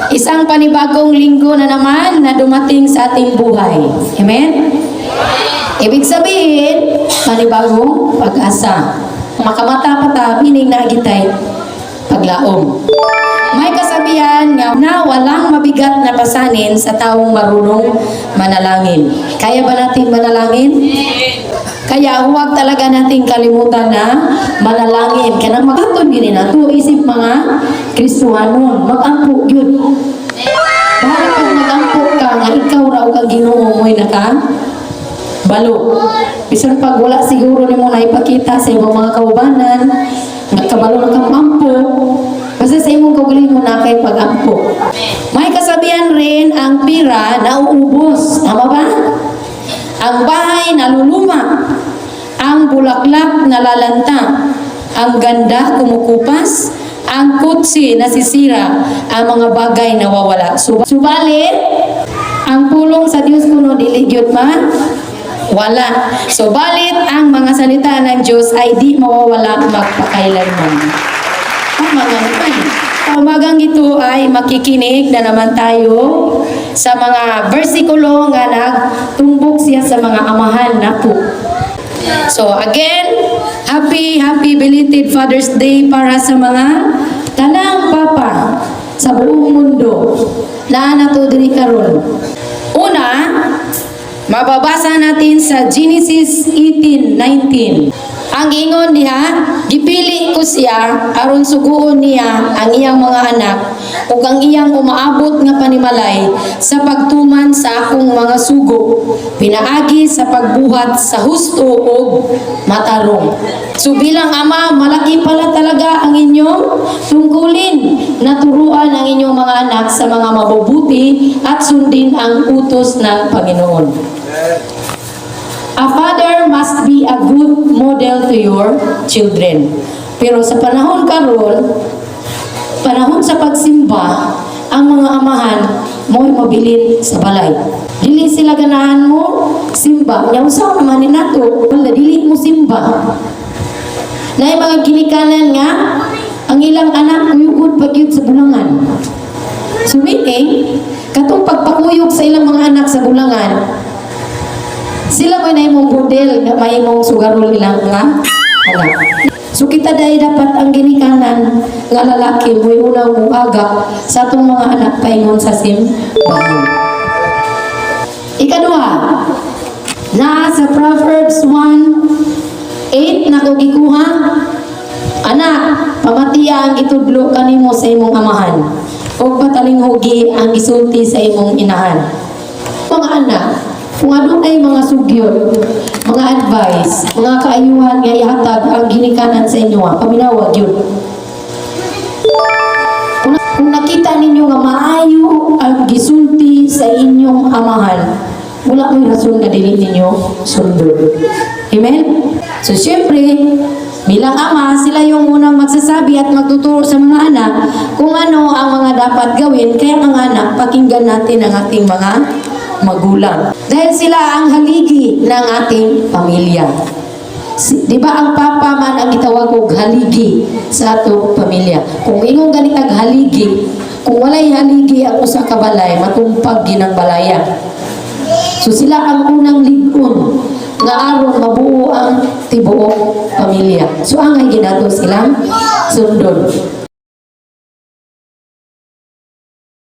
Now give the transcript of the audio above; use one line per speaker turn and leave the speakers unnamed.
Isang panibagong linggo na naman na dumating sa ating buhay. Amen? Ibig sabihin, panibagong pag-asa. Makamata-pata, meaning na agitay paglaom. May kasabihan nga na walang mabigat na pasanin sa taong marunong manalangin. Kaya ba natin manalangin? Kaya huwag talaga nating kalimutan na manalangin. Kaya nang magatod yun na ito, isip mga Kristohanon, mag-ampo yun. Bakit pag mag-ampo ka, nga ikaw raw ka Ginoo mo'y balo. Bisan pag wala siguro ni mo na ipakita sa imong mga kaubanan, nagkabalo na kang ampo, basta sa imong kaugalingon na kay pag-ampo. May kasabihan rin, ang pira nauubos. Tama ba? Ang bahay naluluma, ang bulaklak nalalanta, ang ganda kumukupas, ang kutsi nasisira, ang mga bagay nawawala. Subalit, ang pulong sa Diyos kuno dili gyud wala. Subalit, ang mga salita ng Diyos ay di mawawala magpakailanman. Tama nga naman. Umagang ito ay makikinig na naman tayo sa mga versikulo nga nagtumbok siya sa mga amahan na po. So again, happy belated Father's Day para sa mga tanang papa sa buong mundo na nato diri karon. Una, mababasa natin sa Genesis 18:19. Ang ingon diha, gipili ko siya aron suguon niya ang iyang mga anak ug ang iyang umaabot nga panimalay sa pagtuman sa akong mga sugo, pinaagi sa pagbuhat sa husto ug matarong. So bilang ama, malaki pala talaga ang inyong tungkulin na turuan ang inyong mga anak sa mga mabubuti at sundin ang utos ng Panginoon. A father must be a good model to your children. Pero sa panahon karon, panahon sa pagsimba, ang mga amahan mo'y mabilin sa balay. Dili sila ganahan mo simba. Nya usaw naman ni nato, wala dili mo simba. Nay mga ginikanan nga ang ilang anak uyugod pagyud sa bulangan. So meaning, katong pagpakuyog sa ilang mga anak sa bulangan, sila may naimong model na may imong sugarol ilang nga anak. So kita dahil dapat ang ginikanan nga lalaki mo'y unang muagak sa atong mga anak paingon sa simbahan. Ikaduha, na sa Proverbs 1:8 na ko gikuha, anak, pamatiya ang itudlo kanimo sa imong amahan o patalinghugi ang isulti sa imong inahan. Mga anak, kung ano ay mga sugyot, mga advice, mga kaayuhan nga ihatag ang ginikanan sa inyo, paminawag yun. Kung nakita ninyo nga maayo ang gisulti sa inyong amahan, wala may rason na dili ninyo sundod. Amen? So syempre, bilang ama, sila yung unang magsasabi at magtuturo sa mga anak kung ano ang mga dapat gawin, kaya mga anak, pakinggan natin ang ating mga magulang. Dahil sila ang haligi ng ating pamilya. Di ba ang papa man ang itawag og haligi sa atong pamilya? Kung ingong ganitag haligi, kung walay haligi ang usa ka balay, matumpag ginang balaya. So sila ang unang ligon nga aron mabuo ang tibuok pamilya. So angay ginato silang sundon.